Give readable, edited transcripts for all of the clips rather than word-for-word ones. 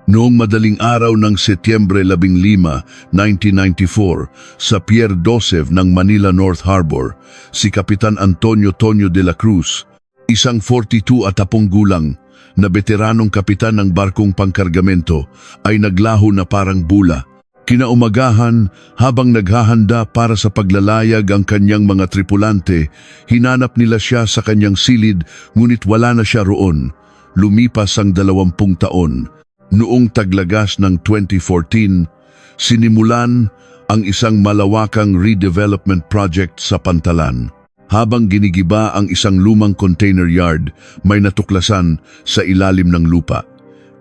Noong madaling araw ng Setyembre 15, 1994, sa Pier 12 ng Manila North Harbor, si Kapitan Antonio Tonyo de la Cruz, isang 42 at 10 gulang na veteranong kapitan ng barkong pangkargamento, ay naglaho na parang bula. Kinaumagahan, habang naghahanda para sa paglalayag ang kanyang mga tripulante, hinanap nila siya sa kanyang silid, ngunit wala na siya roon. Lumipas ang 20 taon. Noong taglagas ng 2014, sinimulan ang isang malawakang redevelopment project sa Pantalan. Habang ginigiba ang isang lumang container yard, may natuklasan sa ilalim ng lupa.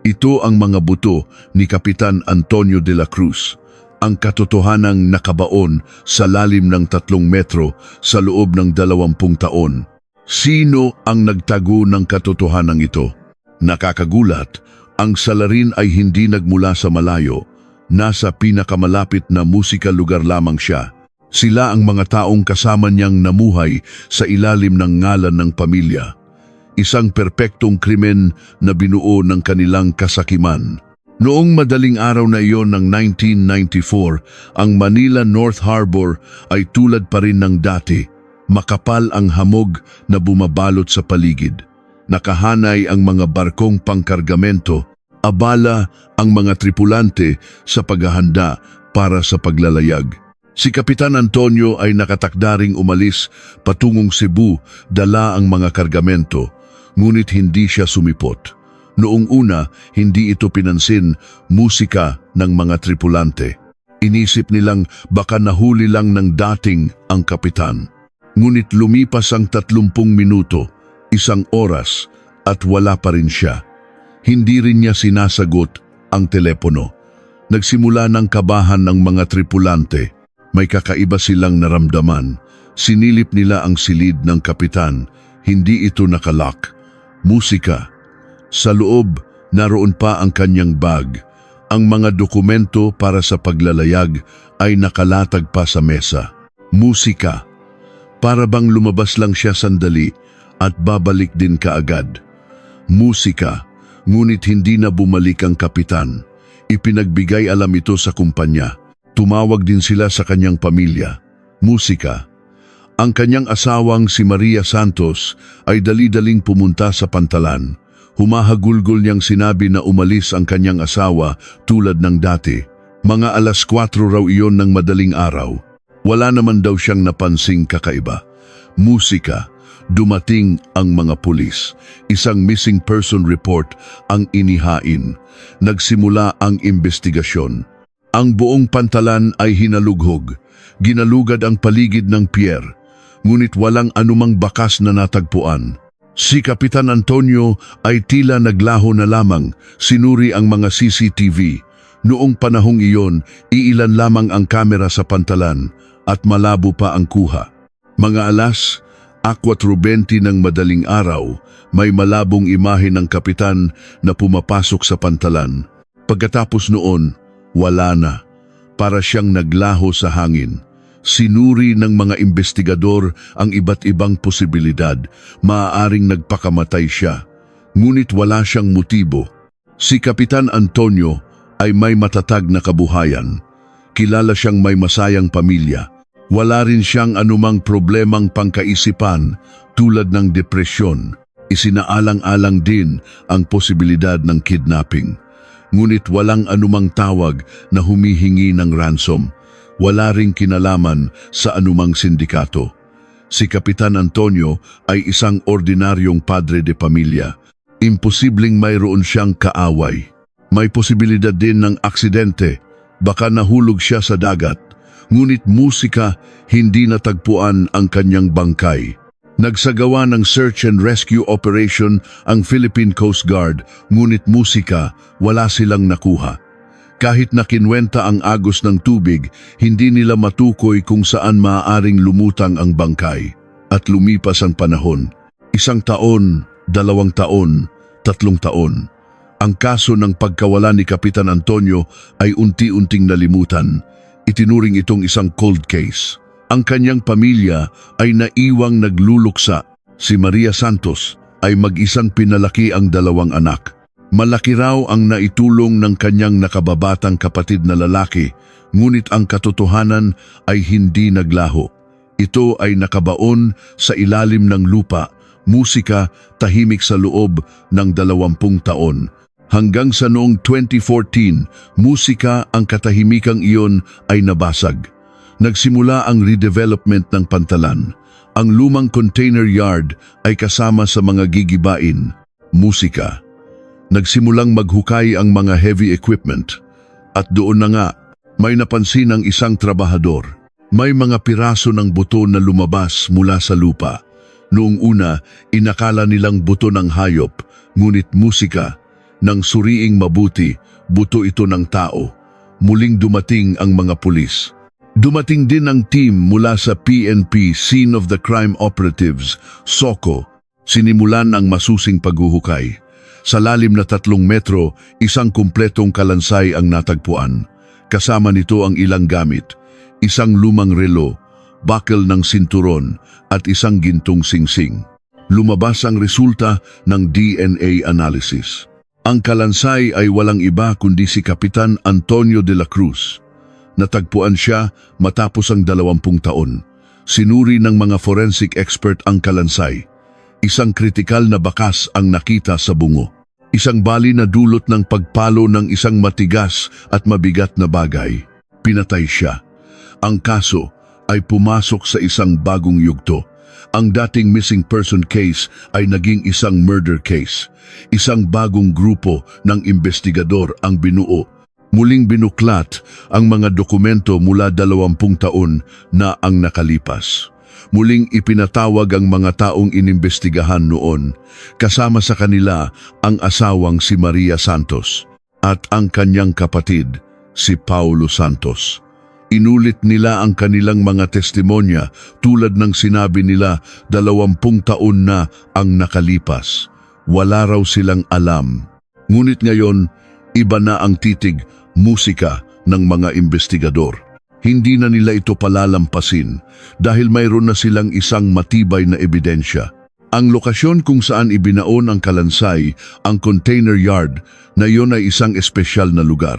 Ito ang mga buto ni Kapitan Antonio de la Cruz, ang katotohanang nakabaon sa lalim ng 3 metro sa loob ng 20 taon. Sino ang nagtago ng katotohanan ito? Nakakagulat, ang salarin ay hindi nagmula sa malayo. Nasa pinakamalapit na musikal lugar lamang siya. Sila ang mga taong kasama niyang namuhay sa ilalim ng ngalan ng pamilya. Isang perpektong krimen na binuo ng kanilang kasakiman. Noong madaling araw na iyon ng 1994, ang Manila North Harbor ay tulad pa rin ng dati. Makapal ang hamog na bumabalot sa paligid. Nakahanay ang mga barkong pangkargamento, abala ang mga tripulante sa paghahanda para sa paglalayag. Si Kapitan Antonio ay nakatakdaring umalis patungong Cebu, dala ang mga kargamento, ngunit hindi siya sumipot. Noong una, hindi ito pinansin, musika ng mga tripulante. Inisip nilang baka nahuli lang ng dating ang kapitan. Ngunit lumipas ang 30 minuto, 1 oras, at wala pa rin siya. Hindi rin niya sinasagot ang telepono. Nagsimula ng kabahan ng mga tripulante. May kakaiba silang naramdaman. Sinilip nila ang silid ng kapitan. Hindi ito nakalock. Musika. Sa loob, naroon pa ang kanyang bag. Ang mga dokumento para sa paglalayag ay nakalatag pa sa mesa. Musika. Para bang lumabas lang siya sandali at babalik din kaagad. Musika, ngunit hindi na bumalik ang kapitan. Ipinagbigay alam ito sa kumpanya. Tumawag din sila sa kanyang pamilya. Musika. Ang kanyang asawang si Maria Santos ay dali-daling pumunta sa Pantalan. Humahagulgol niyang sinabi na umalis ang kanyang asawa tulad ng dati. Mga 4:00 raw iyon ng madaling araw. Wala naman daw siyang napansing kakaiba. Musika. Dumating ang mga pulis. Isang missing person report ang inihain. Nagsimula ang investigasyon. Ang buong Pantalan ay hinalughog. Ginalugad ang paligid ng pier. Ngunit walang anumang bakas na natagpuan. Si Kapitan Antonio ay tila naglaho na lamang. Sinuri ang mga CCTV. Noong panahong iyon, iilan lamang ang kamera sa Pantalan at malabo pa ang kuha. Mga 4:20 ng madaling araw, may malabong imahe ng kapitan na pumapasok sa Pantalan. Pagkatapos noon, wala na. Para siyang naglaho sa hangin. Sinuri ng mga investigador ang iba't ibang posibilidad. Maaaring nagpakamatay siya. Ngunit wala siyang motibo. Si Kapitan Antonio ay may matatag na kabuhayan. Kilala siyang may masayang pamilya. Wala rin siyang anumang problemang pangkaisipan tulad ng depresyon. Isinaalang-alang din ang posibilidad ng kidnapping. Ngunit walang anumang tawag na humihingi ng ransom. Wala ring kinalaman sa anumang sindikato. Si Kapitan Antonio ay isang ordinaryong padre de pamilya. Imposibleng mayroon siyang kaaway. May posibilidad din ng aksidente. Baka nahulog siya sa dagat. Ngunit musika, hindi natagpuan ang kanyang bangkay. Nagsagawa ng search and rescue operation ang Philippine Coast Guard, ngunit musika, wala silang nakuha. Kahit na kinwenta ang agos ng tubig, hindi nila matukoy kung saan maaaring lumutang ang bangkay. At lumipas ang panahon. 1 taon, 2 taon, 3 taon. Ang kaso ng pagkawala ni Kapitan Antonio ay unti-unting nalimutan. Itinuring itong isang cold case. Ang kanyang pamilya ay naiwang nagluluksa. Si Maria Santos ay mag-isang pinalaki ang 2 anak. Malaki raw ang naitulong ng kanyang nakababatang kapatid na lalaki, ngunit ang katotohanan ay hindi naglaho. Ito ay nakabaon sa ilalim ng lupa, musika, tahimik sa loob ng 20 taon. Hanggang sa noong 2014, musika ang katahimikang iyon ay nabasag. Nagsimula ang redevelopment ng pantalan. Ang lumang container yard ay kasama sa mga gigibain, musika. Nagsimulang maghukay ang mga heavy equipment. At doon na nga, may napansin ang isang trabahador. May mga piraso ng buto na lumabas mula sa lupa. Noong una, inakala nilang buto ng hayop, ngunit musika. Nang suriing mabuti, buto ito ng tao. Muling dumating ang mga pulis. Dumating din ang team mula sa PNP, Scene of the Crime Operatives, SOCO. Sinimulan ang masusing paghuhukay. Sa lalim na 3 metro, isang kumpletong kalansay ang natagpuan. Kasama nito ang ilang gamit, isang lumang relo, bakal ng sinturon at isang gintong singsing. Lumabas ang resulta ng DNA analysis. Ang kalansay ay walang iba kundi si Kapitan Antonio de la Cruz. Natagpuan siya matapos ang 20 taon. Sinuri ng mga forensic expert ang kalansay. Isang kritikal na bakas ang nakita sa bungo. Isang bali na dulot ng pagpalo ng isang matigas at mabigat na bagay. Pinatay siya. Ang kaso ay pumasok sa isang bagong yugto. Ang dating missing person case ay naging isang murder case. Isang bagong grupo ng investigador ang binuo. Muling binuklat ang mga dokumento mula 20 taon na ang nakalipas. Muling ipinatawag ang mga taong inimbestigahan noon. Kasama sa kanila ang asawang si Maria Santos at ang kanyang kapatid, si Paulo Santos. Inulit nila ang kanilang mga testimonya tulad ng sinabi nila 20 taon na ang nakalipas. Wala raw silang alam. Ngunit ngayon, iba na ang titig, musika ng mga investigador. Hindi na nila ito palalampasin dahil mayroon na silang isang matibay na ebidensya. Ang lokasyon kung saan ibinaon ang kalansay, ang container yard, na iyon ay isang espesyal na lugar.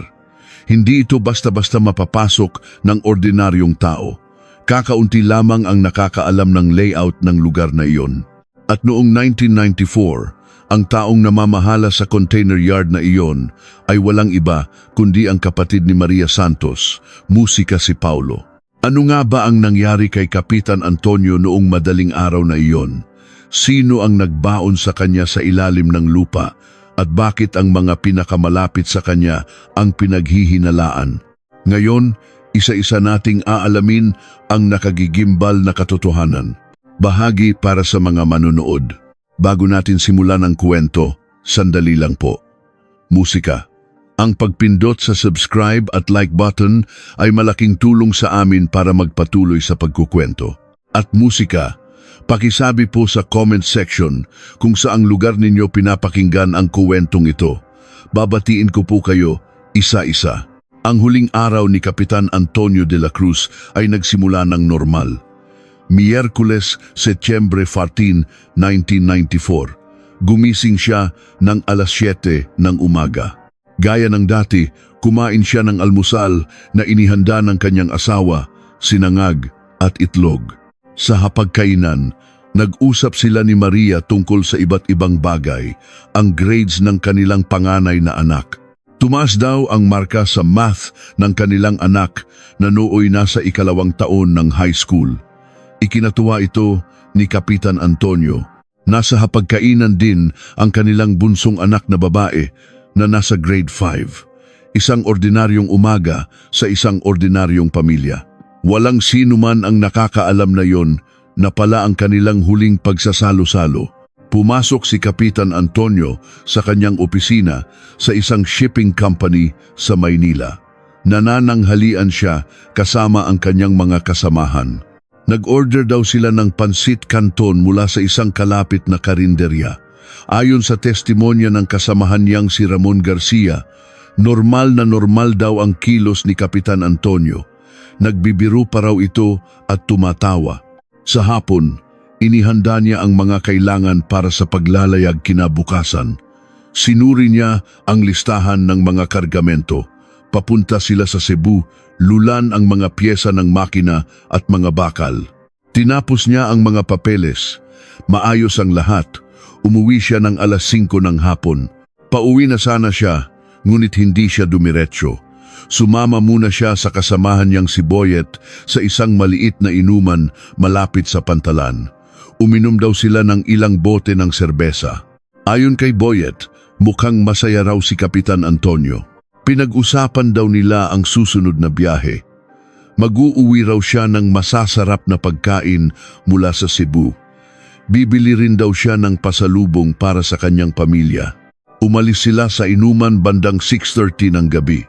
Hindi ito basta-basta mapapasok ng ordinaryong tao. Kakaunti lamang ang nakakaalam ng layout ng lugar na iyon. At noong 1994, ang taong namamahala sa container yard na iyon ay walang iba kundi ang kapatid ni Maria Santos, musika si Paulo. Ano nga ba ang nangyari kay Kapitan Antonio noong madaling araw na iyon? Sino ang nagbaon sa kanya sa ilalim ng lupa? At bakit ang mga pinakamalapit sa kanya ang pinaghihinalaan? Ngayon, isa-isa nating aalamin ang nakagigimbal na katotohanan. Bahagi para sa mga manonood. Bago natin simulan ang kwento, sandali lang po. Musika. Ang pagpindot sa subscribe at like button ay malaking tulong sa amin para magpatuloy sa pagkukwento. At musika. Pakisabi po sa comment section kung saang lugar ninyo pinapakinggan ang kuwentong ito. Babatiin ko po kayo isa-isa. Ang huling araw ni Kapitan Antonio de la Cruz ay nagsimula ng normal. Miyerkules, Setyembre 14, 1994. Gumising siya ng alas 7 ng umaga. Gaya ng dati, kumain siya ng almusal na inihanda ng kanyang asawa, sinangag at itlog. Sa hapagkainan, nag-usap sila ni Maria tungkol sa iba't ibang bagay, ang grades ng kanilang panganay na anak. Tumaas daw ang marka sa math ng kanilang anak na nooy nasa 2 taon ng high school. Ikinatuwa ito ni Kapitan Antonio. Nasa hapagkainan din ang kanilang bunsong anak na babae na nasa grade 5. Isang ordinaryong umaga sa isang ordinaryong pamilya. Walang sino man ang nakakaalam na yon na pala ang kanilang huling pagsasalo-salo. Pumasok si Kapitan Antonio sa kanyang opisina sa isang shipping company sa Maynila. Nanananghalian siya kasama ang kanyang mga kasamahan. Nag-order daw sila ng pansit canton mula sa isang kalapit na karinderya. Ayon sa testimonya ng kasamahan niyang si Ramon Garcia, normal na normal daw ang kilos ni Kapitan Antonio. Nagbibiro pa raw ito at tumatawa. Sa hapon, inihanda niya ang mga kailangan para sa paglalayag kinabukasan. Sinuri niya ang listahan ng mga kargamento. Papunta sila sa Cebu, lulan ang mga pyesa ng makina at mga bakal. Tinapos niya ang mga papeles. Maayos ang lahat. Umuwi siya ng alas 5 ng hapon. Pauwi na sana siya, ngunit hindi siya dumiretso. Sumama muna siya sa kasamahan niyang si Boyet sa isang maliit na inuman malapit sa Pantalan. Uminom daw sila ng ilang bote ng serbesa. Ayon kay Boyet, mukhang masaya raw si Kapitan Antonio. Pinag-usapan daw nila ang susunod na biyahe. Mag-uuwi raw siya ng masasarap na pagkain mula sa Cebu. Bibili rin daw siya ng pasalubong para sa kanyang pamilya. Umalis sila sa inuman bandang 6:30 ng gabi.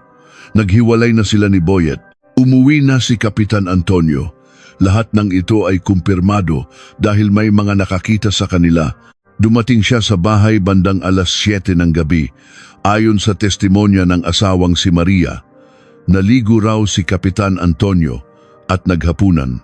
Naghiwalay na sila ni Boyet. Umuwi na si Kapitan Antonio. Lahat ng ito ay kumpirmado dahil may mga nakakita sa kanila. Dumating siya sa bahay bandang alas 7 ng gabi. Ayon sa testimonya ng asawang si Maria, naligo raw si Kapitan Antonio at naghapunan.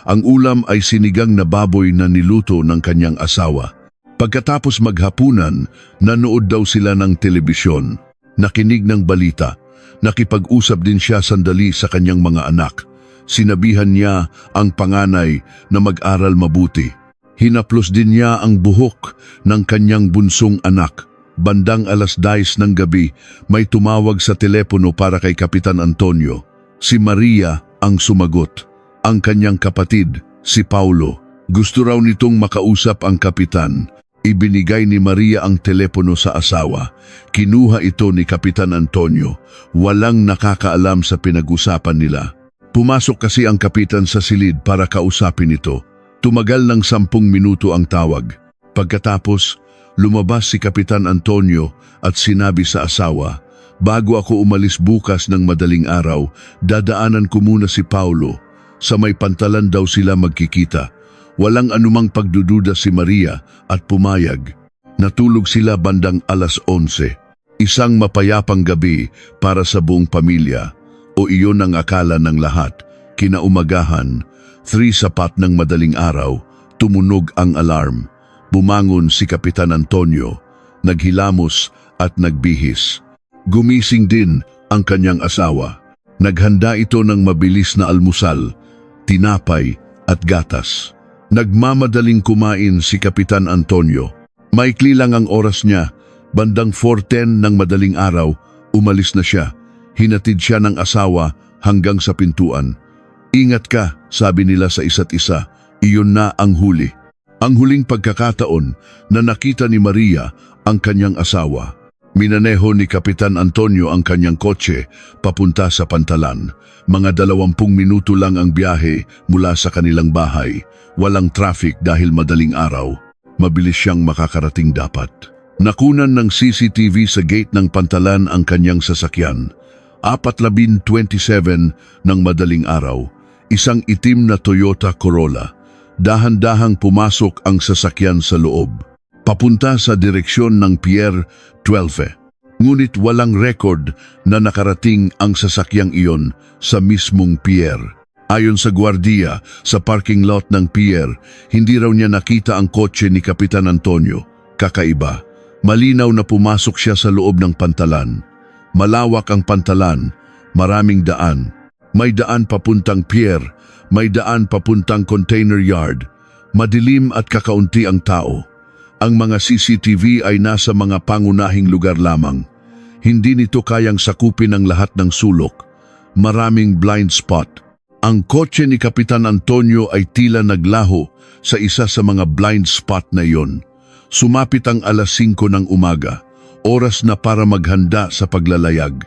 Ang ulam ay sinigang na baboy na niluto ng kanyang asawa. Pagkatapos maghapunan, nanood daw sila ng telebisyon. Nakinig ng balita. Nakipag-usap din siya sandali sa kanyang mga anak. Sinabihan niya ang panganay na mag-aral mabuti. Hinaplos din niya ang buhok ng kanyang bunsong anak. Bandang alas 10 ng gabi, may tumawag sa telepono para kay Kapitan Antonio. Si Maria ang sumagot. Ang kanyang kapatid, si Paulo. Gusto raw nitong makausap ang kapitan. Ibinigay ni Maria ang telepono sa asawa. Kinuha ito ni Kapitan Antonio. Walang nakakaalam sa pinag-usapan nila. Pumasok kasi ang kapitan sa silid para kausapin ito. Tumagal ng 10 minuto ang tawag. Pagkatapos, lumabas si Kapitan Antonio at sinabi sa asawa, "Bago ako umalis bukas ng madaling araw, dadaanan ko muna si Paulo. Sa may Pantalan daw sila magkikita." Walang anumang pagdududa si Maria at pumayag. Natulog sila bandang alas 11. Isang mapayapang gabi para sa buong pamilya. O iyon ang akala ng lahat. Kinaumagahan, 3:00 ng madaling araw, tumunog ang alarm. Bumangon si Kapitan Antonio, naghilamos at nagbihis. Gumising din ang kanyang asawa. Naghanda ito ng mabilis na almusal, tinapay at gatas. Nagmamadaling kumain si Kapitan Antonio. Maikli lang ang oras niya, bandang 4:10 ng madaling araw, umalis na siya. Hinatid siya ng asawa hanggang sa pintuan. "Ingat ka," sabi nila sa isa't isa, "iyon na ang huli." Ang huling pagkakataon na nakita ni Maria ang kanyang asawa. Minaneho ni Kapitan Antonio ang kanyang kotse papunta sa Pantalan. Mga 20 minuto lang ang biyahe mula sa kanilang bahay. Walang traffic dahil madaling araw. Mabilis siyang makakarating dapat. Nakunan ng CCTV sa gate ng Pantalan ang kanyang sasakyan. 4:27 ng madaling araw. Isang itim na Toyota Corolla. Dahan-dahang pumasok ang sasakyan sa loob. Papunta sa direksyon ng Pier 12. Ngunit walang record na nakarating ang sasakyang iyon sa mismong pier. Ayon sa gwardiya sa parking lot ng pier, hindi raw niya nakita ang kotse ni Kapitan Antonio. Kakaiba. Malinaw na pumasok siya sa loob ng Pantalan. Malawak ang Pantalan, maraming daan. May daan papuntang pier, may daan papuntang container yard. Madilim at kakaunti ang tao. Ang mga CCTV ay nasa mga pangunahing lugar lamang. Hindi nito kayang sakupin ang lahat ng sulok. Maraming blind spot. Ang kotse ni Kapitan Antonio ay tila naglaho sa isa sa mga blind spot na iyon. Sumapit ang alas 5 ng umaga, oras na para maghanda sa paglalayag.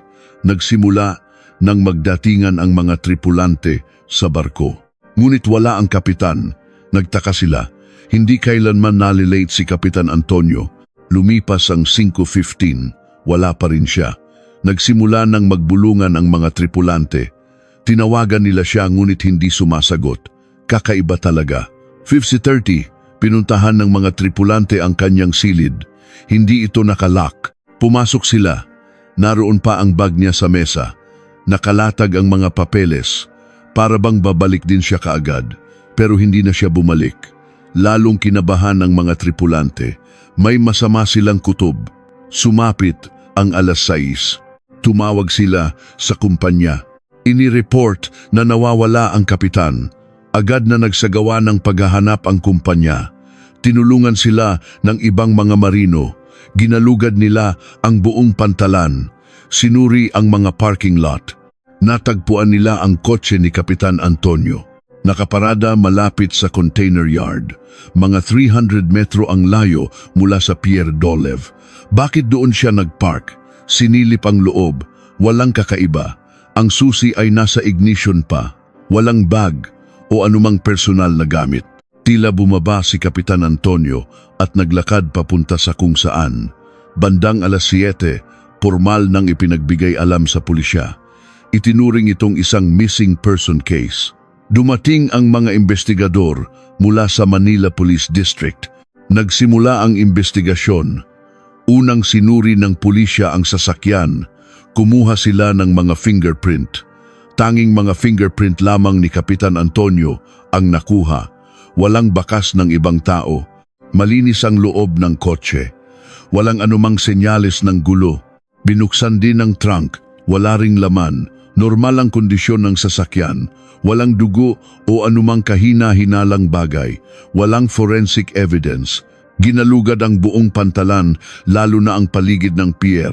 Nagsimula nang magdatingan ang mga tripulante sa barko. Ngunit wala ang kapitan. Nagtaka sila. Hindi kailanman nalilate si Kapitan Antonio. Lumipas ang 5:15. Wala pa rin siya. Nagsimula nang magbulungan ang mga tripulante. Tinawagan nila siya ngunit hindi sumasagot. Kakaiba talaga. 5:30, pinuntahan ng mga tripulante ang kanyang silid. Hindi ito nakalock. Pumasok sila. Naroon pa ang bag niya sa mesa. Nakalatag ang mga papeles. Para bang babalik din siya kaagad. Pero hindi na siya bumalik. Lalong kinabahan ng mga tripulante. May masama silang kutob. Sumapit ang 6:00. Tumawag sila sa kumpanya. Inireport na nawawala ang kapitan. Agad na nagsagawa ng paghahanap ang kumpanya. Tinulungan sila ng ibang mga marino. Ginalugad nila ang buong pantalan. Sinuri ang mga parking lot. Natagpuan nila ang kotse ni Kapitan Antonio. Nakaparada malapit sa container yard. Mga 300 metro ang layo mula sa Pier Dolev. Bakit doon siya nagpark? Sinilip ang loob. Walang kakaiba. Ang susi ay nasa ignition pa. Walang bag o anumang personal na gamit. Tila bumaba si Kapitan Antonio at naglakad papunta sa kung saan. Bandang 7:00, formal nang ipinagbigay alam sa pulisya. Itinuring itong isang missing person case. Dumating ang mga investigador mula sa Manila Police District. Nagsimula ang investigasyon. Unang sinuri ng pulisya ang sasakyan. Kumuha sila ng mga fingerprint. Tanging mga fingerprint lamang ni Kapitan Antonio ang nakuha. Walang bakas ng ibang tao. Malinis ang loob ng kotse. Walang anumang senyales ng gulo. Binuksan din ang trunk. Wala ring laman. Normal ang kondisyon ng sasakyan. Walang dugo o anumang kahina-hinalang bagay. Walang forensic evidence. Ginalugad ang buong pantalan, lalo na ang paligid ng pier.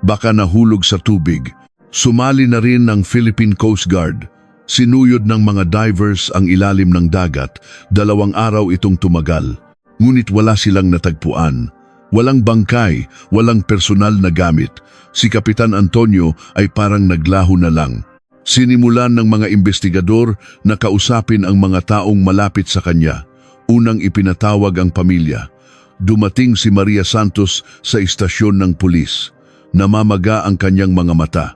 Baka nahulog sa tubig. Sumali na rin ang Philippine Coast Guard. Sinuyod ng mga divers ang ilalim ng dagat. 2 araw itong tumagal. Ngunit wala silang natagpuan. Walang bangkay, walang personal na gamit. Si Kapitan Antonio ay parang naglaho na lang. Sinimulan ng mga investigador na kausapin ang mga taong malapit sa kanya. Unang ipinatawag ang pamilya. Dumating si Maria Santos sa istasyon ng pulis. Namamaga ang kanyang mga mata.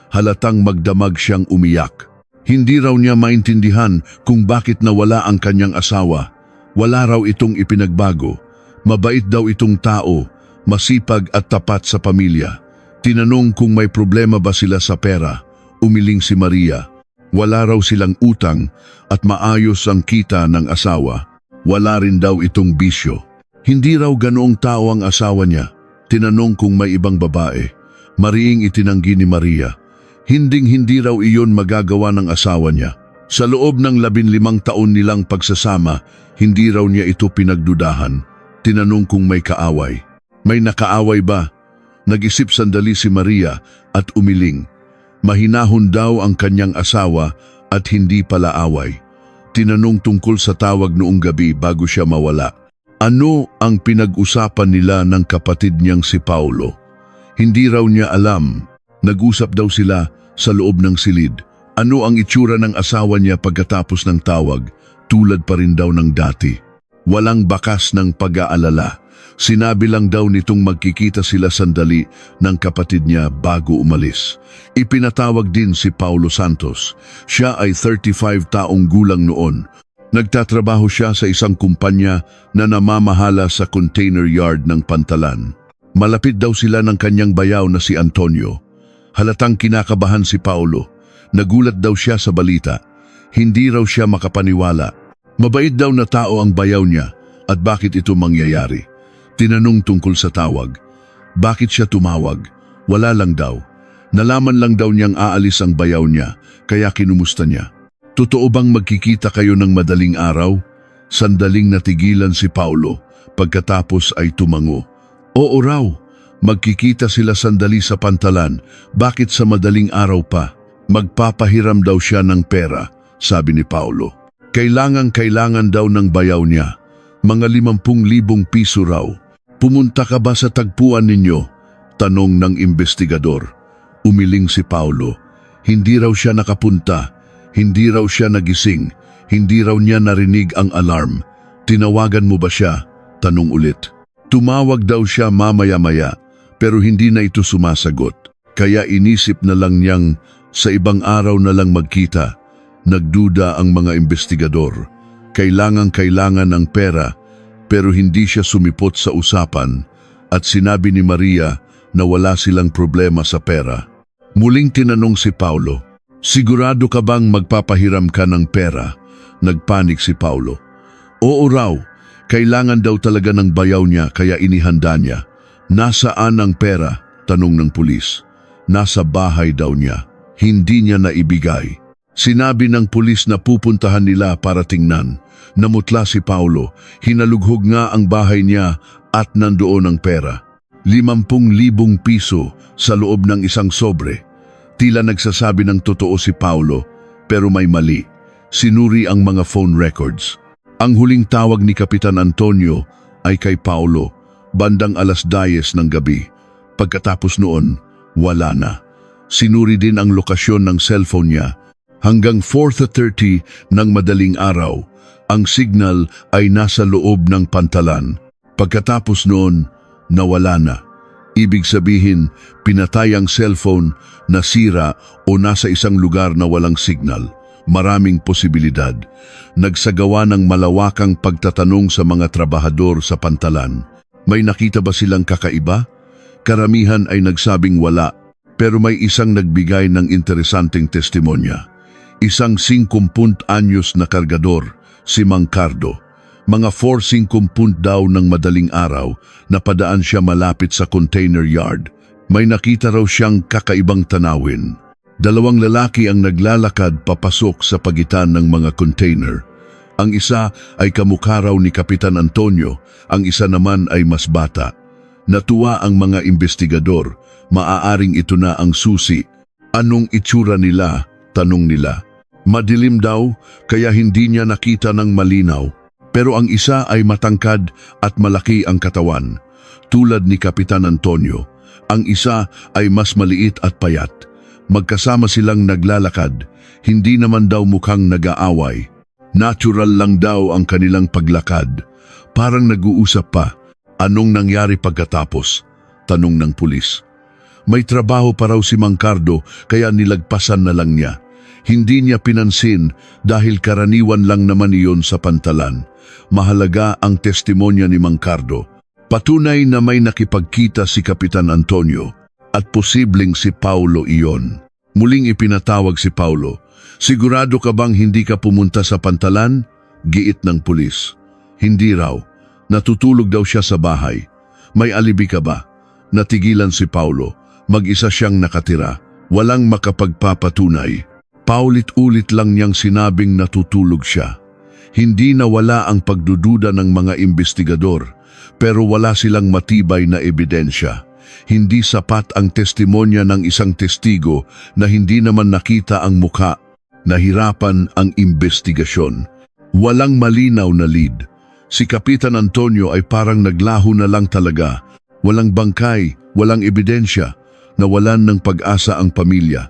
Halatang magdamag siyang umiyak. Hindi raw niya maintindihan kung bakit nawala ang kanyang asawa. Wala raw itong ipinagbago. Mabait daw itong tao, masipag at tapat sa pamilya. Tinanong kung may problema ba sila sa pera. Umiling si Maria. Wala raw silang utang at maayos ang kita ng asawa. Wala rin daw itong bisyo. Hindi raw ganoong tao ang asawa niya. Tinanong kung may ibang babae. Mariing itinanggi ni Maria. Hinding-hindi raw iyon magagawa ng asawa niya. Sa loob ng 15 taon nilang pagsasama, hindi raw niya ito pinagdudahan. Tinanong kung may kaaway. May nakaaway ba? Nag-isip sandali si Maria at umiling. Mahinahon daw ang kanyang asawa at hindi pala away. Tinanong tungkol sa tawag noong gabi bago siya mawala. Ano ang pinag-usapan nila ng kapatid niyang si Paulo? Hindi raw niya alam. Nag-usap daw sila sa loob ng silid. Ano ang itsura ng asawa niya pagkatapos ng tawag? Tulad pa rin daw ng dati. Walang bakas ng pag-aalala. Sinabi lang daw nitong magkikita sila sandali ng kapatid niya bago umalis. Ipinatawag din si Paulo Santos. Siya ay 35 taong gulang noon. Nagtatrabaho siya sa isang kumpanya na namamahala sa container yard ng Pantalan. Malapit daw sila ng kanyang bayaw na si Antonio. Halatang kinakabahan si Paulo. Nagulat daw siya sa balita. Hindi raw siya makapaniwala. Mabait daw na tao ang bayaw niya at bakit ito mangyayari? Tinanong tungkol sa tawag. Bakit siya tumawag? Wala lang daw. Nalaman lang daw niyang aalis ang bayaw niya, kaya kinumusta niya. Totoo bang magkikita kayo ng madaling araw? Sandaling natigilan si Paulo, pagkatapos ay tumango. Oo raw, magkikita sila sandali sa Pantalan. Bakit sa madaling araw pa? Magpapahiram daw siya ng pera, sabi ni Paulo. Kailangan daw ng bayaw niya. Mga 50,000 piso raw. Pumunta ka ba sa tagpuan ninyo? Tanong ng investigador. Umiling si Paulo. Hindi raw siya nakapunta. Hindi raw siya nagising. Hindi raw niya narinig ang alarm. Tinawagan mo ba siya? Tanong ulit. Tumawag daw siya mamaya-maya, pero hindi na ito sumasagot. Kaya inisip na lang niyang sa ibang araw na lang magkita. Nagduda ang mga investigador. Kailangan ng pera, pero hindi siya sumipot sa usapan at sinabi ni Maria na wala silang problema sa pera. Muling tinanong si Paulo, sigurado ka bang magpapahiram ka ng pera? Nagpanik si Paulo. Oo raw, kailangan daw talaga ng bayaw niya kaya inihanda niya. Nasaan ang pera? Tanong ng pulis. Nasa bahay daw niya. Hindi niya naibigay. Sinabi ng pulis na pupuntahan nila para tingnan. Namutla si Paulo. Hinalughog nga ang bahay niya at nandoon ang pera. 50,000 piso sa loob ng isang sobre. Tila nagsasabi ng totoo si Paulo, pero may mali. Sinuri ang mga phone records. Ang huling tawag ni Kapitan Antonio ay kay Paulo, bandang 10:10 ng gabi. Pagkatapos noon, wala na. Sinuri din ang lokasyon ng cellphone niya. Hanggang 4:30 ng madaling araw, ang signal ay nasa loob ng pantalan. Pagkatapos noon, nawala na. Ibig sabihin, pinatay ang cellphone, nasira o nasa isang lugar na walang signal. Maraming posibilidad. Nagsagawa ng malawakang pagtatanong sa mga trabahador sa pantalan. May nakita ba silang kakaiba? Karamihan ay nagsabing wala, pero may isang nagbigay ng interesanteng testimonya. Isang 50 anyos na kargador, si Mang Cardo. Mga 4:50 daw ng madaling araw, napadaan siya malapit sa container yard. May nakita raw siyang kakaibang tanawin. 2 lalaki ang naglalakad papasok sa pagitan ng mga container. Ang isa ay kamukha raw ni Kapitan Antonio, ang isa naman ay mas bata. Natuwa ang mga investigador, maaaring ito na ang susi. Anong itsura nila? Tanong nila. Madilim daw, kaya hindi niya nakita ng malinaw. Pero ang isa ay matangkad at malaki ang katawan, tulad ni Kapitan Antonio. Ang isa ay mas maliit at payat. Magkasama silang naglalakad, hindi naman daw mukhang nag-aaway. Natural lang daw ang kanilang paglakad. Parang nag-uusap pa. Anong nangyari pagkatapos? Tanong ng pulis. May trabaho pa raw si Mang Cardo, kaya nilagpasan na lang niya. Hindi niya pinansin dahil karaniwan lang naman iyon sa pantalan. Mahalaga ang testimonya ni Mang Cardo. Patunay na may nakipagkita si Kapitan Antonio at posibleng si Paulo iyon. Muling ipinatawag si Paulo. Sigurado ka bang hindi ka pumunta sa pantalan? Giit ng pulis. Hindi raw. Natutulog daw siya sa bahay. May alibi ka ba? Natigilan si Paulo. Mag-isa siyang nakatira. Walang makapagpapatunay. Paulit-ulit lang niyang sinabing natutulog siya. Hindi nawala ang pagdududa ng mga investigador, pero wala silang matibay na ebidensya. Hindi sapat ang testimonya ng isang testigo na hindi naman nakita ang mukha. Nahirapan ang investigasyon. Walang malinaw na lead. Si Kapitan Antonio ay parang naglaho na lang talaga. Walang bangkay, walang ebidensya. Nawalan ng pag-asa ang pamilya.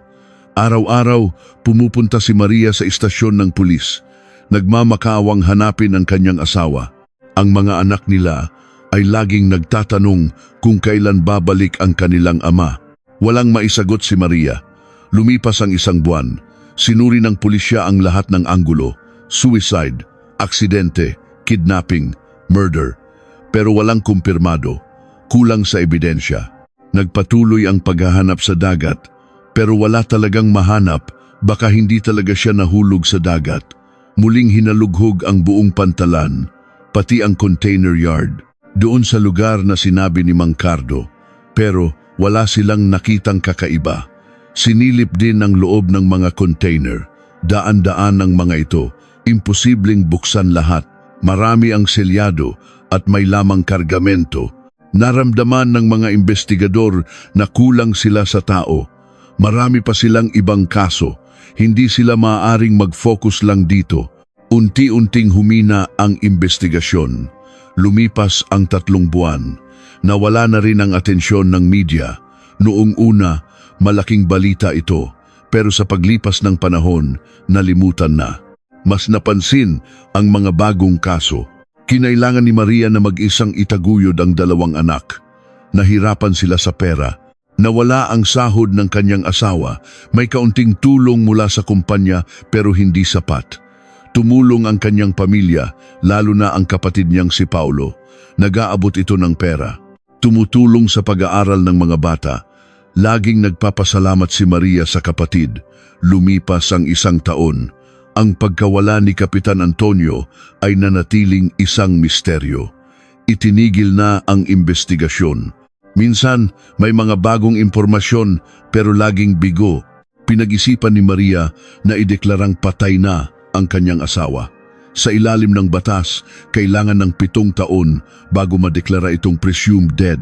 Araw-araw, pumupunta si Maria sa istasyon ng pulis. Nagmamakawang hanapin ang kanyang asawa. Ang mga anak nila ay laging nagtatanong kung kailan babalik ang kanilang ama. Walang maisagot si Maria. Lumipas ang 1 buwan. Sinuri ng pulisya ang lahat ng anggulo. Suicide, aksidente, kidnapping, murder. Pero walang kumpirmado. Kulang sa ebidensya. Nagpatuloy ang paghahanap sa dagat. Pero wala talagang mahanap, baka hindi talaga siya nahulog sa dagat. Muling hinalughog ang buong pantalan, pati ang container yard, doon sa lugar na sinabi ni Mang Cardo. Pero wala silang nakitang kakaiba. Sinilip din ang loob ng mga container. Daan-daan ng mga ito, imposibleng buksan lahat. Marami ang selyado at may lamang kargamento. Naramdaman ng mga investigador na kulang sila sa tao. Marami pa silang ibang kaso. Hindi sila maaaring mag-focus lang dito. Unti-unting humina ang investigasyon. Lumipas ang 3 buwan. Nawala na rin ang atensyon ng media. Noong una, malaking balita ito. Pero sa paglipas ng panahon, nalimutan na. Mas napansin ang mga bagong kaso. Kinailangan ni Maria na mag-isang itaguyod ang 2 anak. Nahirapan sila sa pera. Nawala ang sahod ng kanyang asawa, may kaunting tulong mula sa kumpanya pero hindi sapat. Tumulong ang kanyang pamilya, lalo na ang kapatid niyang si Paulo. Nag-aabot ito ng pera. Tumutulong sa pag-aaral ng mga bata. Laging nagpapasalamat si Maria sa kapatid. Lumipas ang 1 taon. Ang pagkawala ni Kapitan Antonio ay nanatiling isang misteryo. Itinigil na ang investigasyon. Minsan, may mga bagong impormasyon pero laging bigo. Pinag-isipan ni Maria na ideklarang patay na ang kanyang asawa. Sa ilalim ng batas, kailangan ng 7 taon bago madeklara itong presumed dead,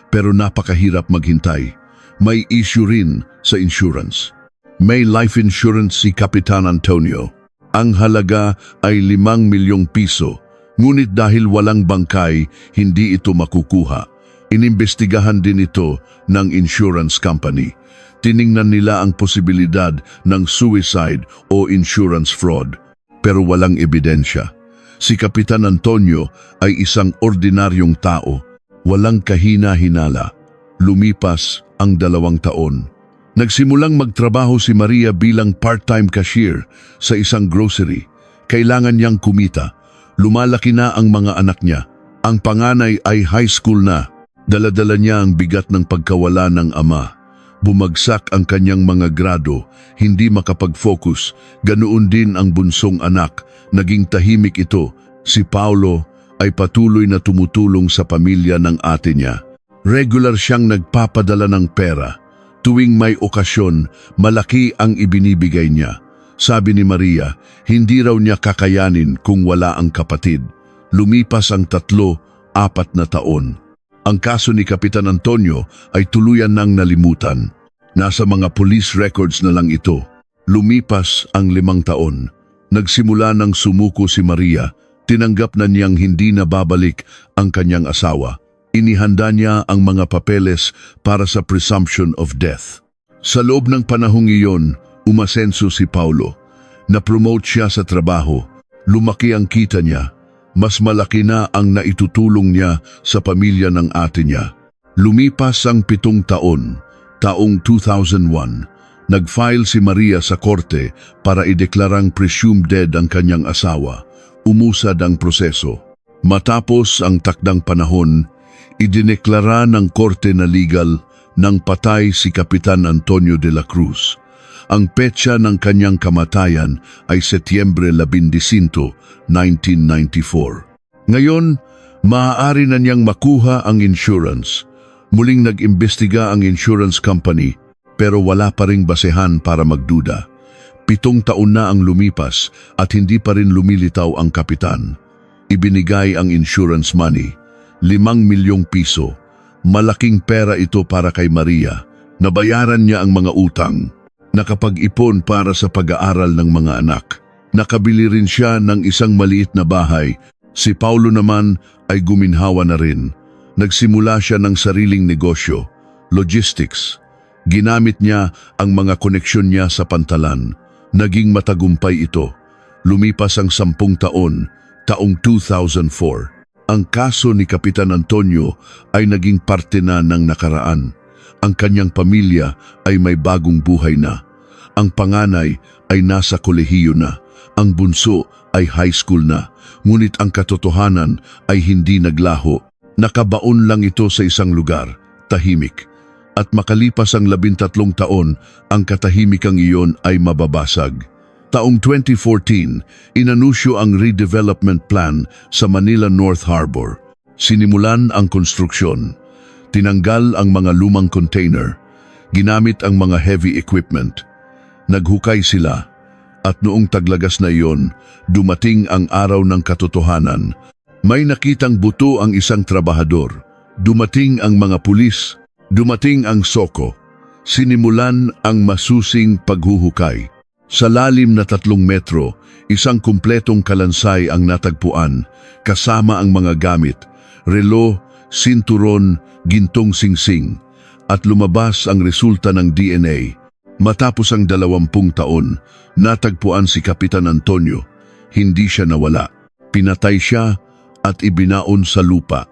pero napakahirap maghintay. May issue rin sa insurance. May life insurance si Kapitan Antonio. Ang halaga ay 5 milyong piso, ngunit dahil walang bangkay, hindi ito makukuha. Inimbestigahan din ito ng insurance company. Tiningnan nila ang posibilidad ng suicide o insurance fraud, pero walang ebidensya. Si Kapitan Antonio ay isang ordinaryong tao, walang kahina-hinala. Lumipas ang 2 taon. Nagsimulang magtrabaho si Maria bilang part-time cashier sa isang grocery. Kailangan niyang kumita. Lumalaki na ang mga anak niya. Ang panganay ay high school na. Dala-dala niya ang bigat ng pagkawala ng ama. Bumagsak ang kanyang mga grado, hindi makapag-focus. Ganoon din ang bunsong anak. Naging tahimik ito. Si Paulo ay patuloy na tumutulong sa pamilya ng ate niya. Regular siyang nagpapadala ng pera. Tuwing may okasyon, malaki ang ibinibigay niya. Sabi ni Maria, hindi raw niya kakayanin kung wala ang kapatid. Lumipas ang 3-4 na taon. Ang kaso ni Kapitan Antonio ay tuluyan nang nalimutan. Nasa mga police records na lang ito. Lumipas ang 5 taon. Nagsimula nang sumuko si Maria. Tinanggap na niyang hindi na babalik ang kanyang asawa. Inihanda niya ang mga papeles para sa presumption of death. Sa loob ng panahong iyon, umasenso si Paulo. Na-promote siya sa trabaho. Lumaki ang kita niya. Mas malaki na ang naitutulong niya sa pamilya ng ate niya. Lumipas ang 7 taon, taong 2001, nag-file si Maria sa korte para ideklarang presumed dead ang kanyang asawa. Umusad ang proseso. Matapos ang takdang panahon, idineklara ng korte na legal nang patay si Kapitan Antonio de la Cruz. Ang petsa ng kanyang kamatayan ay Setyembre 15, 1994. Ngayon, maaari na niyang makuha ang insurance. Muling nag-imbestiga ang insurance company pero wala pa ring basehan para magduda. 7 taon na ang lumipas at hindi pa rin lumilitaw ang kapitan. Ibinigay ang insurance money, 5 milyong piso. Malaking pera ito para kay Maria. Nabayaran niya ang mga utang. Nakapag-ipon para sa pag-aaral ng mga anak. Nakabili rin siya ng isang maliit na bahay. Si Paulo naman ay guminhawa na rin. Nagsimula siya ng sariling negosyo, logistics. Ginamit niya ang mga koneksyon niya sa pantalan. Naging matagumpay ito. Lumipas ang 10 taon, taong 2004. Ang kaso ni Kapitan Antonio ay naging parte na ng nakaraan. Ang kanyang pamilya ay may bagong buhay na. Ang panganay ay nasa kolehiyo na. Ang bunso ay high school na. Ngunit ang katotohanan ay hindi naglaho. Nakabaon lang ito sa isang lugar, tahimik. At makalipas ang 13 taon, ang katahimikang iyon ay mababasag. Taong 2014, inanusyo ang redevelopment plan sa Manila North Harbor. Sinimulan ang konstruksyon. Tinanggal ang mga lumang container. Ginamit ang mga heavy equipment. Naghukay sila. At noong taglagas na iyon, dumating ang araw ng katotohanan. May nakitang buto ang isang trabahador. Dumating ang mga pulis. Dumating ang soko. Sinimulan ang masusing paghuhukay. Sa lalim na 3 metro, isang kumpletong kalansay ang natagpuan, kasama ang mga gamit, relo, sinturon, gintong singsing, at lumabas ang resulta ng DNA. Matapos ang 20 taon, natagpuan si Kapitan Antonio. Hindi siya nawala. Pinatay siya at ibinaon sa lupa.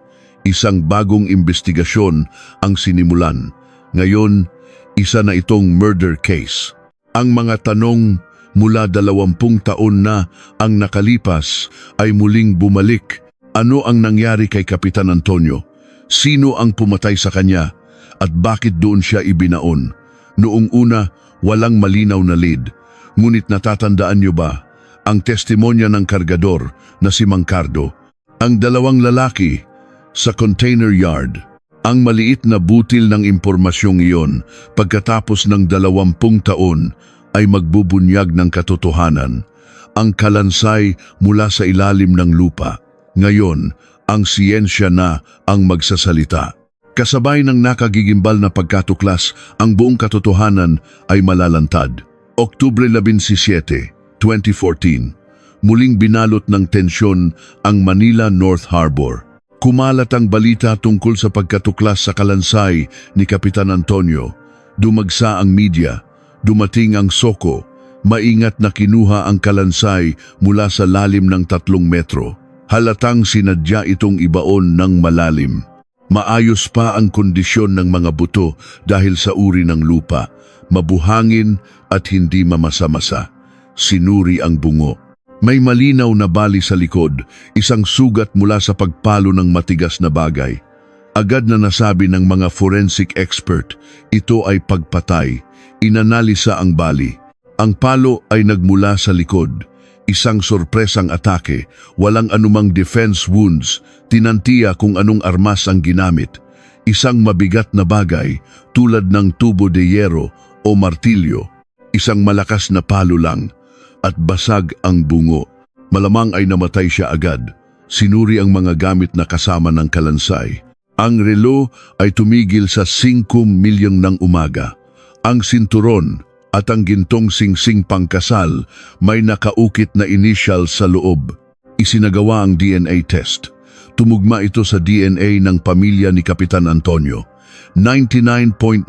Isang bagong investigasyon ang sinimulan. Ngayon, isa na itong murder case. Ang mga tanong mula 20 taon na ang nakalipas ay muling bumalik. Ano ang nangyari kay Kapitan Antonio? Sino ang pumatay sa kanya? At bakit doon siya ibinaon? Noong una, walang malinaw na lead. Ngunit natatandaan niyo ba ang testimonya ng kargador na si Mang Cardo? Ang 2 lalaki sa container yard. Ang maliit na butil ng impormasyong iyon pagkatapos ng 20 taon ay magbubunyag ng katotohanan. Ang kalansay mula sa ilalim ng lupa. Ngayon, ang siyensya na ang magsasalita. Kasabay ng nakagigimbal na pagkatuklas, ang buong katotohanan ay malalantad. Oktubre 17, 2014, muling binalot ng tensyon ang Manila North Harbor. Kumalat ang balita tungkol sa pagkatuklas sa kalansay ni Kapitan Antonio. Dumagsa ang media, dumating ang SOCO, maingat na kinuha ang kalansay mula sa lalim ng 3 metro. Halatang sinadya itong ibaon ng malalim. Maayos pa ang kondisyon ng mga buto dahil sa uri ng lupa, mabuhangin at hindi mamasa-masa. Sinuri ang bungo. May malinaw na bali sa likod, isang sugat mula sa pagpalo ng matigas na bagay. Agad na nasabi ng mga forensic expert, ito ay pagpatay. Inanalisa ang bali. Ang palo ay nagmula sa likod. Isang sorpresang atake, walang anumang defense wounds, tinantiya kung anong armas ang ginamit. Isang mabigat na bagay tulad ng tubo de yero o martilyo. Isang malakas na palo lang. At basag ang bungo. Malamang ay namatay siya agad. Sinuri ang mga gamit na kasama ng kalansay. Ang relo ay tumigil sa 5 milyong ng umaga. Ang sinturon at ang gintong singsing pangkasal may nakaukit na initial sa loob. Isinagawa ang DNA test. Tumugma ito sa DNA ng pamilya ni Kapitan Antonio. 99.99%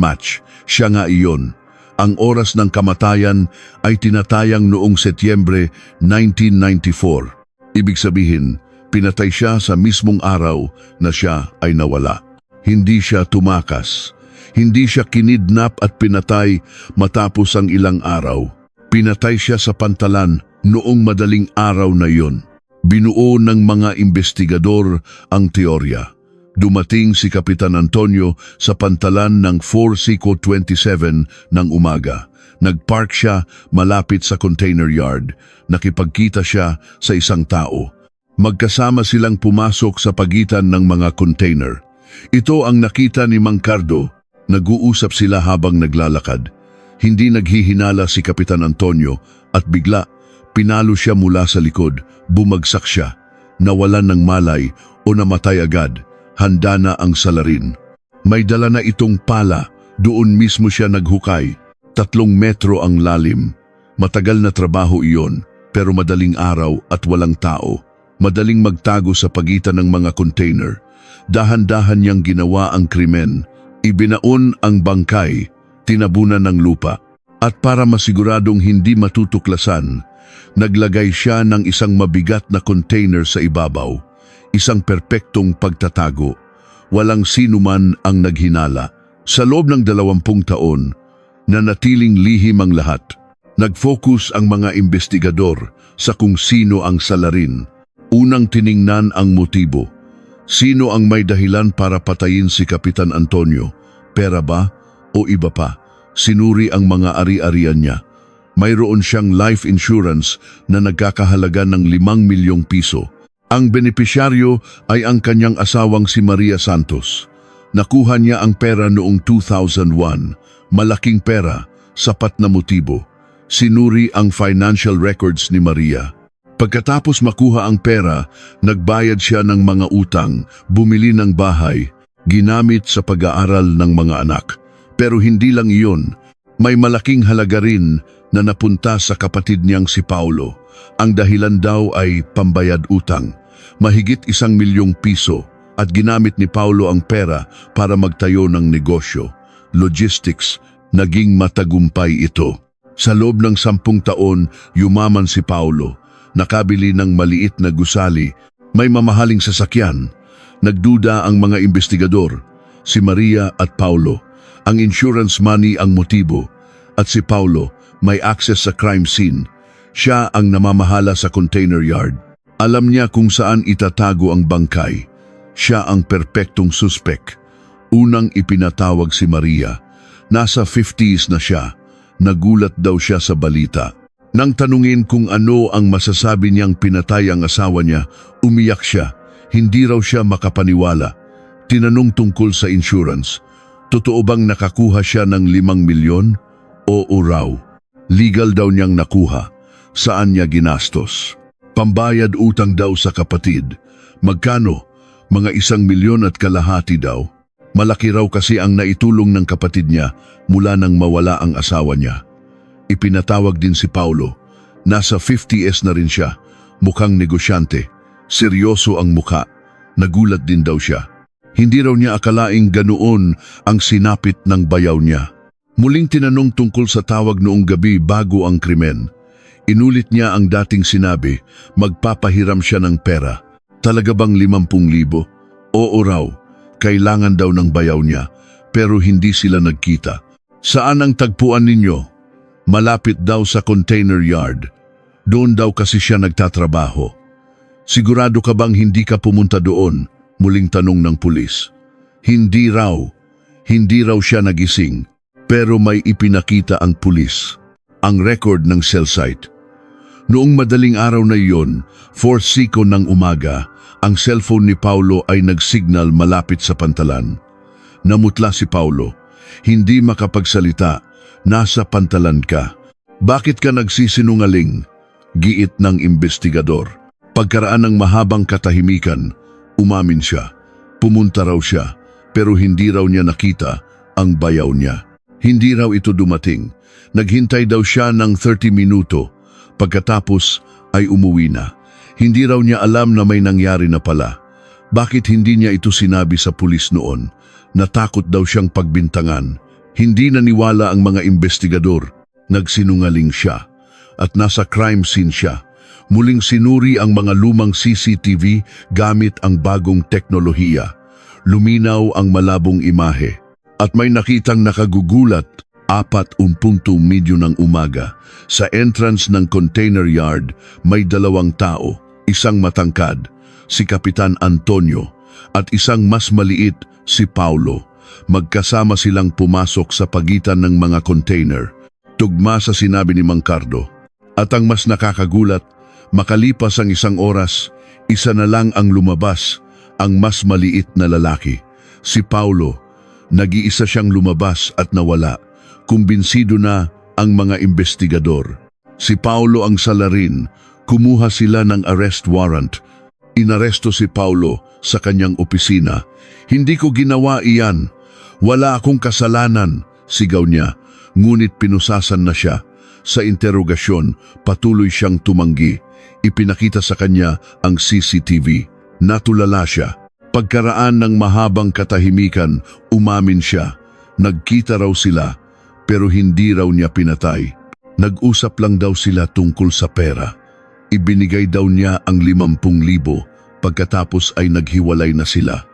match. Siya nga iyon. Ang oras ng kamatayan ay tinatayang noong Setyembre 1994. Ibig sabihin, pinatay siya sa mismong araw na siya ay nawala. Hindi siya tumakas. Hindi siya kinidnap at pinatay matapos ang ilang araw. Pinatay siya sa pantalan noong madaling araw na iyon. Binuo ng mga investigador ang teorya. Dumating si Kapitan Antonio sa pantalan ng 4:27 ng umaga. Nagpark siya malapit sa container yard. Nakipagkita siya sa isang tao. Magkasama silang pumasok sa pagitan ng mga container. Ito ang nakita ni Mang Cardo. Nag-uusap sila habang naglalakad. Hindi naghihinala si Kapitan Antonio at bigla, pinalo siya mula sa likod. Bumagsak siya. Nawalan ng malay o namatay agad. Handa na ang salarin. May dala na itong pala, doon mismo siya naghukay. 3 metro ang lalim. Matagal na trabaho iyon, pero madaling araw at walang tao. Madaling magtago sa pagitan ng mga container. Dahan-dahan niyang ginawa ang krimen. Ibinaon ang bangkay, tinabunan ng lupa. At para masiguradong hindi matutuklasan, naglagay siya ng isang mabigat na container sa ibabaw. Isang perpektong pagtatago. Walang sinuman ang naghinala. Sa loob ng 20 taon, nanatiling lihim ang lahat. Nag-focus ang mga investigador sa kung sino ang salarin. Unang tiningnan ang motibo. Sino ang may dahilan para patayin si Kapitan Antonio? Pera ba o iba pa? Sinuri ang mga ari-arian niya. Mayroon siyang life insurance na nagkakahalaga ng 5 milyong piso. Ang benepisyaryo ay ang kanyang asawang si Maria Santos. Nakuha niya ang pera noong 2001. Malaking pera, sapat na motibo. Sinuri ang financial records ni Maria. Pagkatapos makuha ang pera, nagbayad siya ng mga utang, bumili ng bahay, ginamit sa pag-aaral ng mga anak. Pero hindi lang iyon, may malaking halaga rin na napunta sa kapatid niyang si Paulo. Ang dahilan daw ay pambayad utang. Mahigit 1 milyong piso at ginamit ni Paulo ang pera para magtayo ng negosyo. Logistics, naging matagumpay ito. Sa loob ng 10 taon, yumaman si Paulo. Nakabili ng maliit na gusali, may mamahaling sasakyan. Nagduda ang mga investigador, si Maria at Paulo. Ang insurance money ang motibo at si Paulo may access sa crime scene. Siya ang namamahala sa container yard. Alam niya kung saan itatago ang bangkay. Siya ang perpektong suspek. Unang ipinatawag si Maria. Nasa 50s na siya. Nagulat daw siya sa balita. Nang tanungin kung ano ang masasabi niyang pinatay ang asawa niya, umiyak siya. Hindi raw siya makapaniwala. Tinanong tungkol sa insurance. Totoo bang nakakuha siya ng 5 milyon? Oo raw. Legal daw niyang nakuha. Saan niya ginastos? Pambayad utang daw sa kapatid. Magkano? Mga 1 milyon at kalahati daw. Malaki raw kasi ang naitulong ng kapatid niya mula nang mawala ang asawa niya. Ipinatawag din si Paulo. Nasa 50s na rin siya. Mukhang negosyante. Seryoso ang mukha. Nagulat din daw siya. Hindi raw niya akalaing ganoon ang sinapit ng bayaw niya. Muling tinanong tungkol sa tawag noong gabi bago ang krimen. Inulit niya ang dating sinabi, magpapahiram siya ng pera. Talaga bang 50,000? Oo raw, kailangan daw ng bayaw niya, pero hindi sila nagkita. Saan ang tagpuan ninyo? Malapit daw sa container yard. Doon daw kasi siya nagtatrabaho. Sigurado ka bang hindi ka pumunta doon? Muling tanong ng pulis. Hindi raw siya nagising, pero may ipinakita ang pulis. Ang record ng cell site. Noong madaling araw na iyon, 4:05 ng umaga, ang cellphone ni Paulo ay nagsignal malapit sa pantalan. Namutla si Paulo. Hindi makapagsalita. Nasa pantalan ka. Bakit ka nagsisinungaling? Giit ng investigador. Pagkaraan ng mahabang katahimikan, umamin siya. Pumunta raw siya, pero hindi raw niya nakita ang bayaw niya. Hindi raw ito dumating. Naghintay daw siya ng 30 minuto. Pagkatapos ay umuwi na. Hindi raw niya alam na may nangyari na pala. Bakit hindi niya ito sinabi sa pulis noon? Natakot daw siyang pagbintangan. Hindi naniwala ang mga investigador. Nagsinungaling siya. At nasa crime scene siya. Muling sinuri ang mga lumang CCTV gamit ang bagong teknolohiya. Luminaw ang malabong imahe. At may nakitang nakagugulat, 4:00 ng umaga. Sa entrance ng container yard, may 2 tao, isang matangkad, si Kapitan Antonio, at isang mas maliit, si Paulo. Magkasama silang pumasok sa pagitan ng mga container. Tugma sa sinabi ni Mang Cardo. At ang mas nakakagulat, makalipas ang 1 oras, isa na lang ang lumabas, ang mas maliit na lalaki. Si Paulo, nag-iisa siyang lumabas at nawala. Kumbinsido na ang mga investigador. Si Paulo ang salarin, kumuha sila ng arrest warrant. Inaresto si Paulo sa kanyang opisina. Hindi ko ginawa iyan. Wala akong kasalanan, sigaw niya. Ngunit pinusasan na siya. Sa interogasyon, patuloy siyang tumanggi. Ipinakita sa kanya ang CCTV. Natulala siya. Pagkaraan ng mahabang katahimikan, umamin siya. Nagkita raw sila, pero hindi raw niya pinatay. Nag-usap lang daw sila tungkol sa pera. Ibinigay daw niya ang 50,000, pagkatapos ay naghiwalay na sila.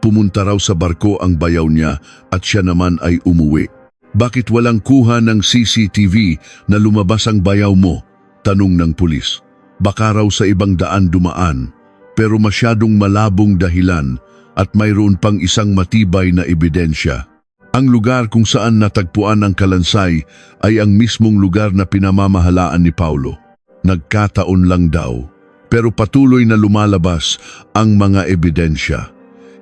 Pumunta raw sa barko ang bayaw niya at siya naman ay umuwi. Bakit walang kuha ng CCTV na lumabas ang bayaw mo? Tanong ng pulis. Baka raw sa ibang daan dumaan, pero masyadong malabong dahilan at mayroon pang isang matibay na ebidensya. Ang lugar kung saan natagpuan ang kalansay ay ang mismong lugar na pinamamahalaan ni Paulo. Nagkataon lang daw, pero patuloy na lumalabas ang mga ebidensya.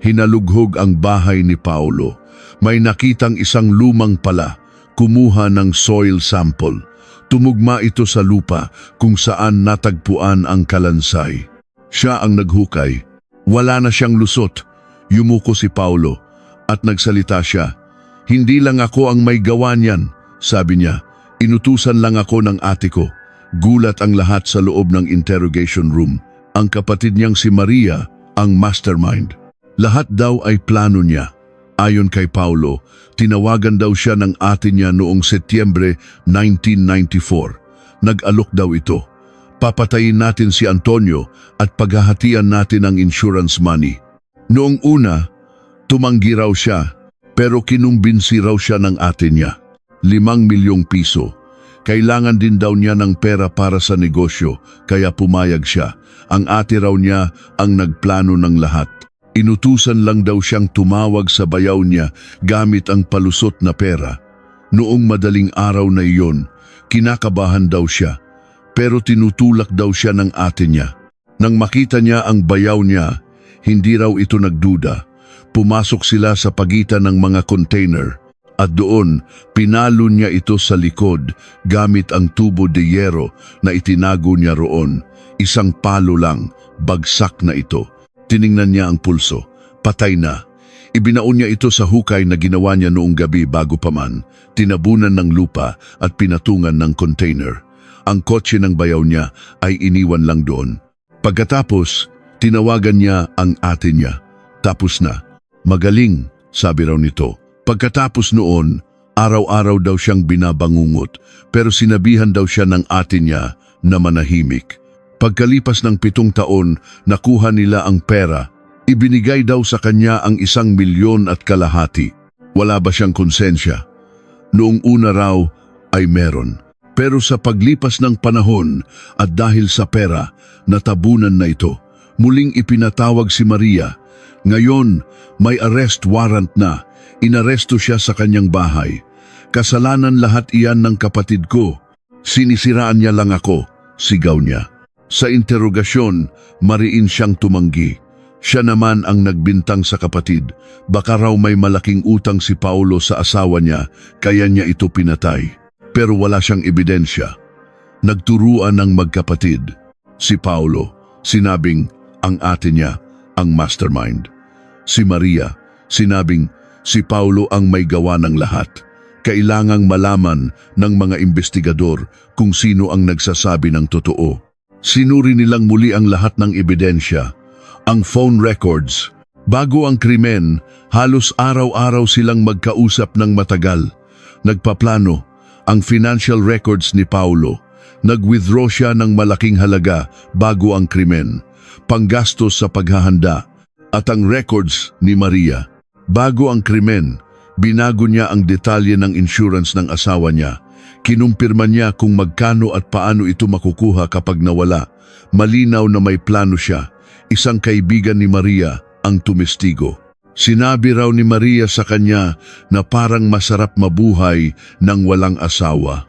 Hinalughog ang bahay ni Paulo. May nakitang isang lumang pala, kumuha ng soil sample. Tumugma ito sa lupa kung saan natagpuan ang kalansay. Siya ang naghukay. Wala na siyang lusot. Yumuko si Paulo at nagsalita siya. Hindi lang ako ang may gawa niyan, sabi niya. Inutusan lang ako ng ate ko. Gulat ang lahat sa loob ng interrogation room. Ang kapatid niyang si Maria ang mastermind. Lahat daw ay plano niya. Ayon kay Paulo, tinawagan daw siya ng ate niya noong Setyembre 1994. Nag-alok daw ito. Papatayin natin si Antonio at paghahatian natin ang insurance money. Noong una, tumanggi raw siya, pero kinumbinsi raw siya ng ate niya. 5 milyong piso. Kailangan din daw niya ng pera para sa negosyo, kaya pumayag siya. Ang ate raw niya ang nagplano ng lahat. Inutusan lang daw siyang tumawag sa bayaw niya gamit ang palusot na pera. Noong madaling araw na iyon, kinakabahan daw siya, pero tinutulak daw siya ng ate niya. Nang makita niya ang bayaw niya, hindi raw ito nagduda. pumasok sila sa pagitan ng mga container at doon pinalo niya ito sa likod gamit ang tubo de yero na itinago niya roon. Isang palo lang, bagsak na ito. Tiningnan niya ang pulso, patay na. Ibinaon niya ito sa hukay na ginawa niya noong gabi bago pa man, tinabunan ng lupa at pinatungan ng container. Ang kotse ng bayaw niya ay iniwan lang doon. Pagkatapos, tinawagan niya ang ate niya. Tapos na. Magaling, sabi raw nito. Pagkatapos noon, araw-araw daw siyang binabangungot, pero sinabihan daw siya ng ate niya na manahimik. Pagkalipas ng 7 taon, nakuha nila ang pera. Ibinigay daw sa kanya ang 1,000,000 at kalahati. Wala ba siyang konsensya? Noong una raw ay meron. Pero sa paglipas ng panahon at dahil sa pera, natabunan na ito. Muling ipinatawag si Maria. Ngayon, may arrest warrant na. Inaresto siya sa kanyang bahay. Kasalanan lahat iyan ng kapatid ko. Sinisiraan niya lang ako, sigaw niya. Sa interogasyon, mariin siyang tumanggi. Siya naman ang nagbintang sa kapatid. Baka raw may malaking utang si Paulo sa asawa niya, kaya niya ito pinatay. Pero wala siyang ebidensya. Nagturuan ng magkapatid. Si Paulo, sinabing ang ate niya, ang mastermind. Si Maria, sinabing si Paulo ang may gawa ng lahat. Kailangang malaman ng mga investigador kung sino ang nagsasabi ng totoo. Sinuri nilang muli ang lahat ng ebidensya. Ang phone records. Bago ang krimen, halos araw-araw silang magkausap ng matagal. Nagpaplano ang financial records ni Paulo. Nag-withdraw siya ng malaking halaga bago ang krimen. Panggastos sa paghahanda. At ang records ni Maria. Bago ang krimen, binago niya ang detalye ng insurance ng asawa niya. Kinumpirma niya kung magkano at paano ito makukuha kapag nawala. Malinaw na may plano siya. Isang kaibigan ni Maria ang tumestigo. Sinabi raw ni Maria sa kanya na parang masarap mabuhay nang walang asawa.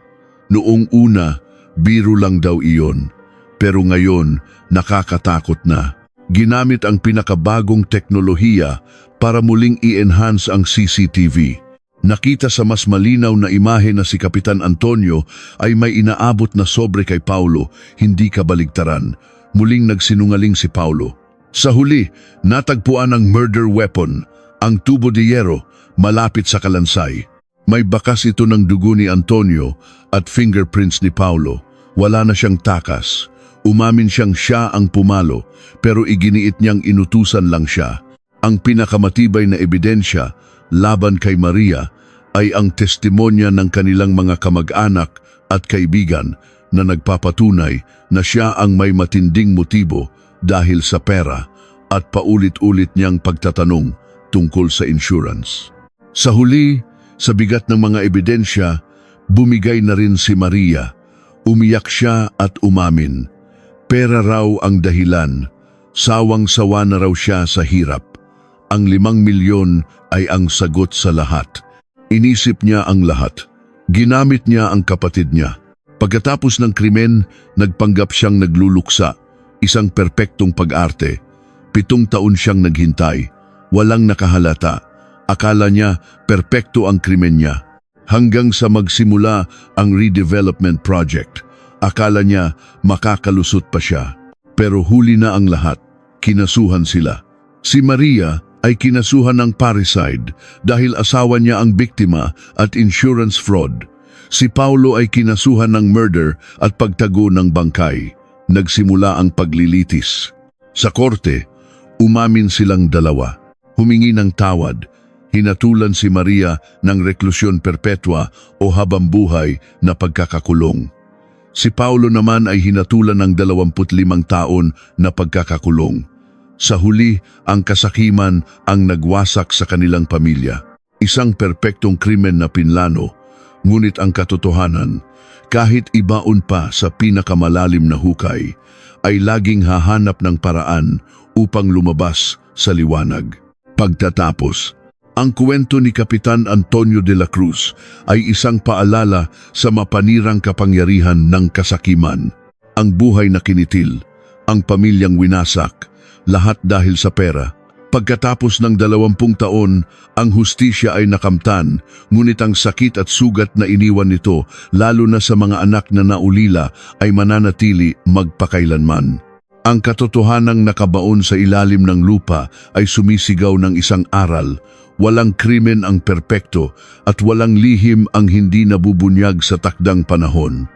Noong una, biro lang daw iyon. Pero ngayon, nakakatakot na. Ginamit ang pinakabagong teknolohiya para muling i-enhance ang CCTV. Nakita sa mas malinaw na imahe na si Kapitan Antonio ay may inaabot na sobre kay Paulo, hindi kabaligtaran. Muling nagsinungaling si Paulo. Sa huli, natagpuan ang murder weapon, ang tubo de yero, malapit sa kalansay. May bakas ito ng dugo ni Antonio at fingerprints ni Paulo. Wala na siyang takas. Umamin siyang siya ang pumalo, pero iginiit niyang inutusan lang siya. Ang pinakamatibay na ebidensya laban kay Maria ay ang testimonya ng kanilang mga kamag-anak at kaibigan na nagpapatunay na siya ang may matinding motibo dahil sa pera at paulit-ulit niyang pagtatanong tungkol sa insurance. Sa huli, sa bigat ng mga ebidensya, bumigay na rin si Maria. Umiyak siya at umamin. Pera raw ang dahilan. Sawang-sawa na raw siya sa hirap. Ang 5,000,000 ay ang sagot sa lahat. Inisip niya ang lahat. Ginamit niya ang kapatid niya. Pagkatapos ng krimen, nagpanggap siyang nagluluksa. Isang perpektong pag-arte. 7 taon siyang naghintay. Walang nakahalata. Akala niya perpekto ang krimen niya. Hanggang sa magsimula ang redevelopment project. Akala niya makakalusot pa siya. Pero huli na ang lahat. Kinasuhan sila. Si Maria ay kinasuhan ng parricide dahil asawa niya ang biktima at insurance fraud. Si Paulo ay kinasuhan ng murder at pagtago ng bangkay. Nagsimula ang paglilitis. Sa korte, umamin silang dalawa. Humingi ng tawad. Hinatulan si Maria ng reklusyon perpetua o habambuhay na pagkakakulong. Si Paulo naman ay hinatulan ng 25 taon na pagkakakulong. Sa huli, ang kasakiman ang nagwasak sa kanilang pamilya. Isang perpektong krimen na pinlano, ngunit ang katotohanan, kahit ibaon pa sa pinakamalalim na hukay, ay laging hahanap ng paraan upang lumabas sa liwanag. Pagtatapos, ang kwento ni Kapitan Antonio de la Cruz ay isang paalala sa mapanirang kapangyarihan ng kasakiman. Ang buhay na kinitil, ang pamilyang winasak, lahat dahil sa pera. Pagkatapos ng 20 taon, ang hustisya ay nakamtan, ngunit ang sakit at sugat na iniwan nito, lalo na sa mga anak na naulila, ay mananatili magpakailanman. Ang katotohanang nakabaon sa ilalim ng lupa ay sumisigaw ng isang aral: walang krimen ang perpekto at walang lihim ang hindi nabubunyag sa takdang panahon.